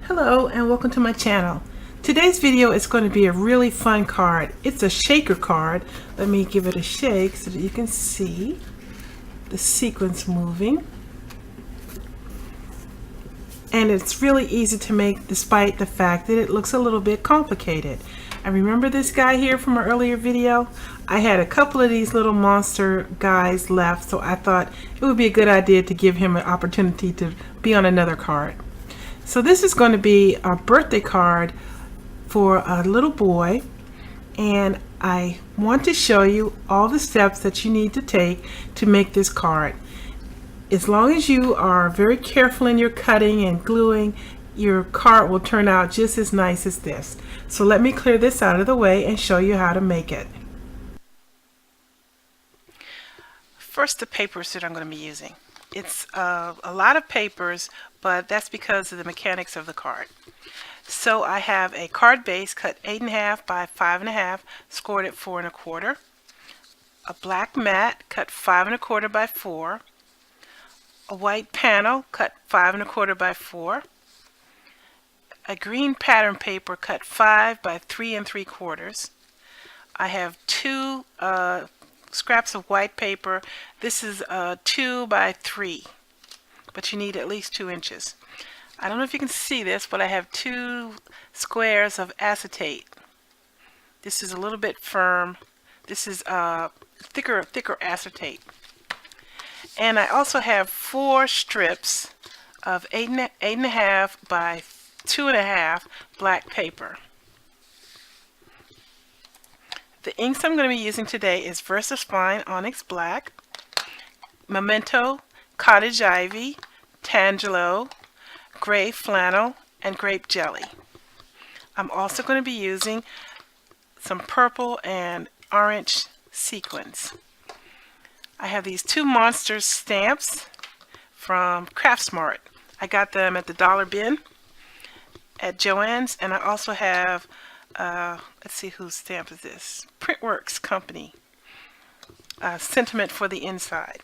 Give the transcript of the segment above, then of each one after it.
Hello and welcome to my channel. Today's video is going to be a really fun card. It's a shaker card. Let me give it a shake so that you can see the sequins moving. And it's really easy to make despite the fact that it looks a little bit complicated. I remember this guy here from an earlier video. I had a couple of these little monster guys left, so I thought it would be a good idea to give him an opportunity to be on another card. So this is going to be a birthday card for a little boy, and I want to show you all the steps that you need to take to make this card. As long as you are very careful in your cutting and gluing, your card will turn out just as nice as this. So let me clear this out of the way and show you how to make it. First, the papers that I'm going to be using. It's a lot of papers, but that's because of the mechanics of the card. So I have a card base cut 8.5 by 5.5, scored at 4 1/4. A black mat cut 5 1/4 by 4. A white panel cut 5 1/4 by 4. A green pattern paper cut 5 by 3 3/4. I have two scraps of white paper. This is 2 by 3, but you need at least 2 inches. I don't know if you can see this, but I have 2 squares of acetate. This is a little bit firm. This is thicker acetate. And I also have 4 strips of 8.5 by 2.5 black paper. The inks I'm going to be using today is Versafine Onyx Black, Memento, Cottage Ivy, Tangelo, Grape Flannel, and Grape Jelly. I'm also going to be using some purple and orange sequins. I have these 2 Monsters stamps from Craftsmart. I got them at the dollar bin at Joann's, and I also have let's see whose stamp is this. Printworks Company. Sentiment for the Inside.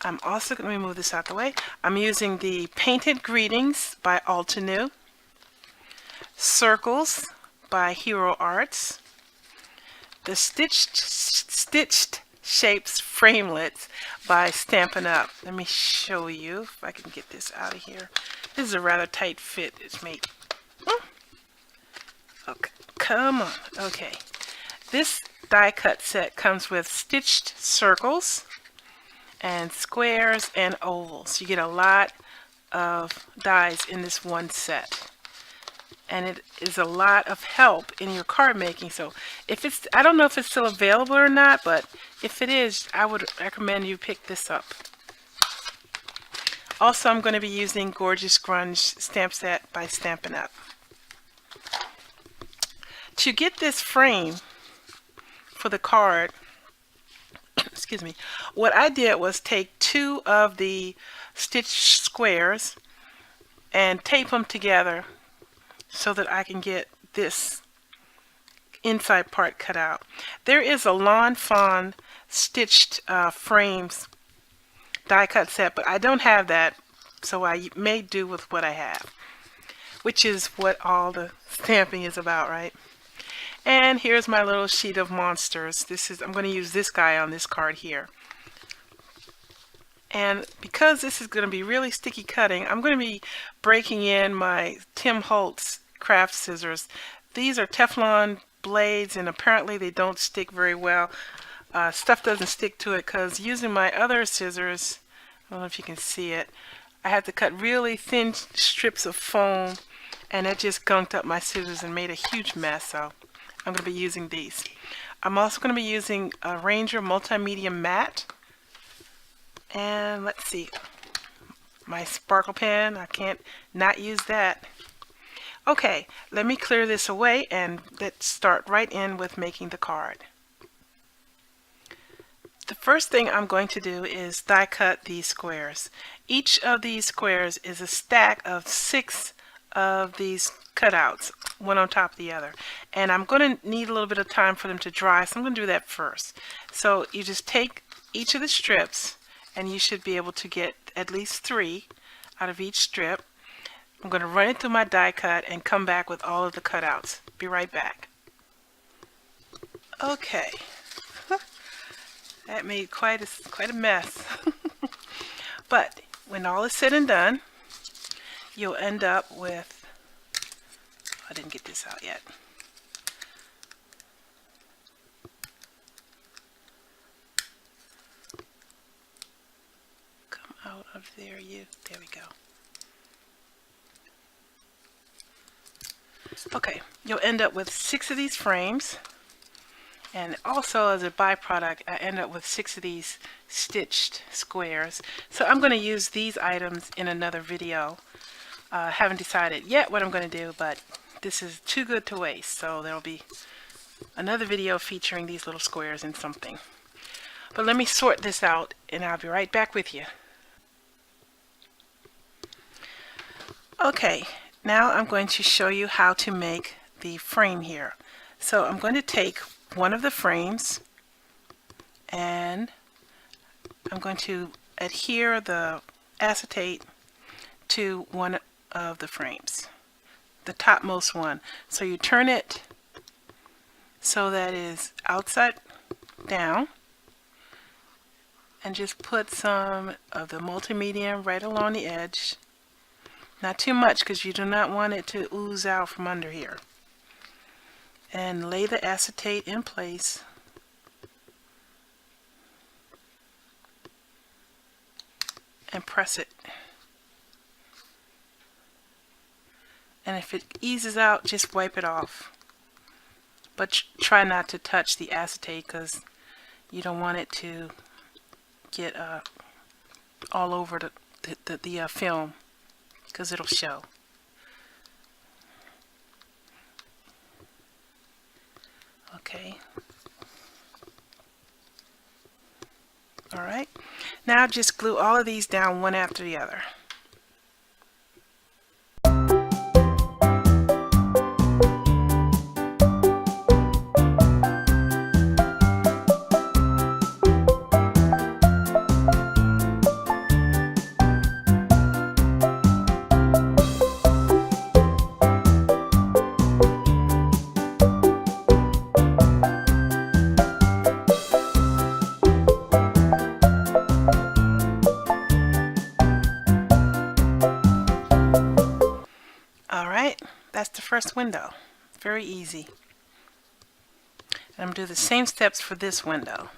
I'm also going to move this out the way. I'm using the Painted Greetings by Altenew, Circles by Hero Arts, the Stitched Shapes Framelits by Stampin Up. Let me show you if I can get this out of here. This is a rather tight fit. It's made. Okay, come on. Okay, this die cut set comes with stitched circles and squares and ovals. You get a lot of dies in this one set, and it is a lot of help in your card making. So if it's, I don't know if it's still available or not, but if it is, I would recommend you pick this up. Also, I'm going to be using Gorgeous Grunge stamp set by Stampin' Up. To get this frame for the card, excuse me, what I did was take 2 of the stitched squares and tape them together so that I can get this inside part cut out. There is a Lawn Fawn stitched frames die cut set, but I don't have that, so I may do with what I have, which is what all the stamping is about, right? And here's my little sheet of monsters. I'm going to use this guy on this card here. And because this is going to be really sticky cutting, I'm going to be breaking in my Tim Holtz craft scissors. These are Teflon blades, and apparently they don't stick very well. Stuff doesn't stick to it because using my other scissors, I don't know if you can see it, I had to cut really thin strips of foam, and it just gunked up my scissors and made a huge mess. So I'm going to be using these. I'm also going to be using a Ranger Multimedia Matte. And let's see, my sparkle pen, I can't not use that. Okay, let me clear this away and let's start right in with making the card. The first thing I'm going to do is die cut these squares. Each of these squares is a stack of 6 of these cutouts, one on top of the other, and I'm going to need a little bit of time for them to dry, so I'm going to do that first. So you just take each of the strips, and you should be able to get at least 3 out of each strip. I'm going to run it through my die cut and come back with all of the cutouts. Be right back. Okay, that made quite a mess. But when all is said and done, you'll end up with, I didn't get this out yet. Come out of there, you. There we go. Okay, you'll end up with 6 of these frames. And also as a byproduct, I end up with 6 of these stitched squares. So I'm going to use these items in another video. Haven't decided yet what I'm going to do, but this is too good to waste. So there will be another video featuring these little squares in something. But let me sort this out and I'll be right back with you. Okay, now I'm going to show you how to make the frame here. So I'm going to take one of the frames and I'm going to adhere the acetate to one of the frames, the topmost one. So you turn it so that it is outside down and just put some of the multi-medium right along the edge. Not too much because you do not want it to ooze out from under here. And lay the acetate in place. And press it. And if it eases out, just wipe it off. But try not to touch the acetate because you don't want it to get all over the film because it'll show. Okay. Alright. Now just glue all of these down one after the other. That's the first window. Very easy. And I'm going to do the same steps for this window.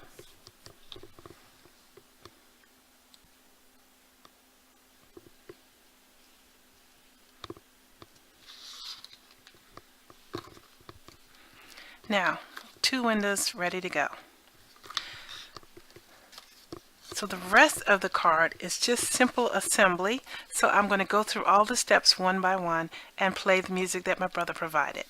Now, 2 windows ready to go. So the rest of the card is just simple assembly. So I'm going to go through all the steps one by one and play the music that my brother provided.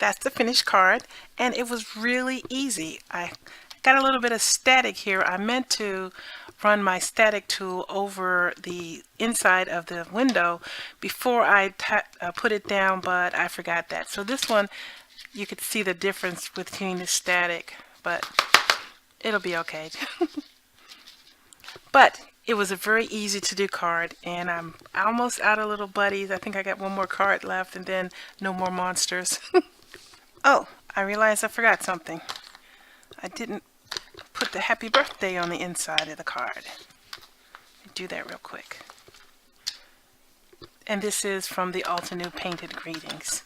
that's the finished card, and it was really easy. I got a little bit of static here. I meant to run my static tool over the inside of the window before I put it down, but I forgot that. So this one, you could see the difference between the static, but it'll be okay. But it was a very easy to do card, and I'm almost out of little buddies. I think I got one more card left, and then no more monsters. Oh, I realized I forgot something. I didn't put the happy birthday on the inside of the card. Do that real quick. And this is from the Altenew Painted Greetings.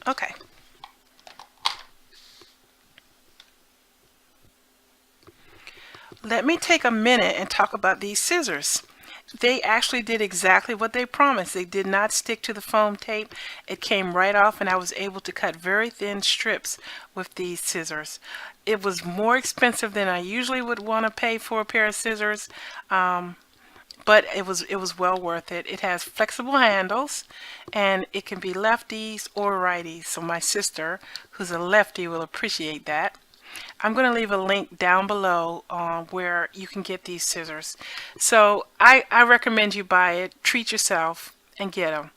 Okay. Let me take a minute and talk about these scissors. They actually did exactly what they promised. They did not stick to the foam tape. It came right off, and I was able to cut very thin strips with these scissors. It was more expensive than I usually would want to pay for a pair of scissors, but it was well worth it. It has flexible handles, and it can be lefties or righties. So my sister, who's a lefty, will appreciate that. I'm going to leave a link down below where you can get these scissors. So I recommend you buy it, treat yourself, and get them,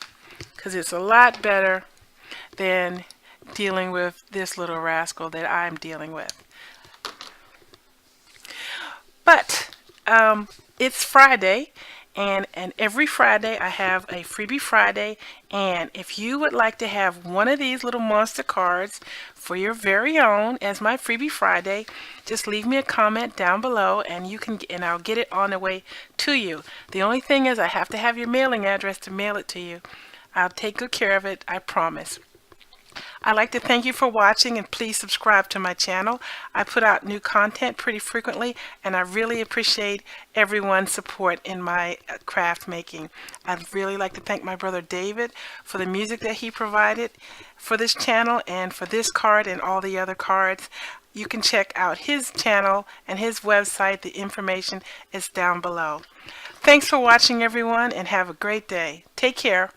because it's a lot better than dealing with this little rascal that I'm dealing with. But it's Friday, and every Friday I have a Freebie Friday, and if you would like to have one of these little monster cards for your very own as my Freebie Friday, just leave me a comment down below, and I'll get it on the way to you. The only thing is I have to have your mailing address to mail it to you. I'll take good care of it, I promise. I'd like to thank you for watching, and please subscribe to my channel. I put out new content pretty frequently, and I really appreciate everyone's support in my craft making. I'd really like to thank my brother David for the music that he provided for this channel and for this card and all the other cards. You can check out his channel and his website. The information is down below. Thanks for watching, everyone, and have a great day. Take care.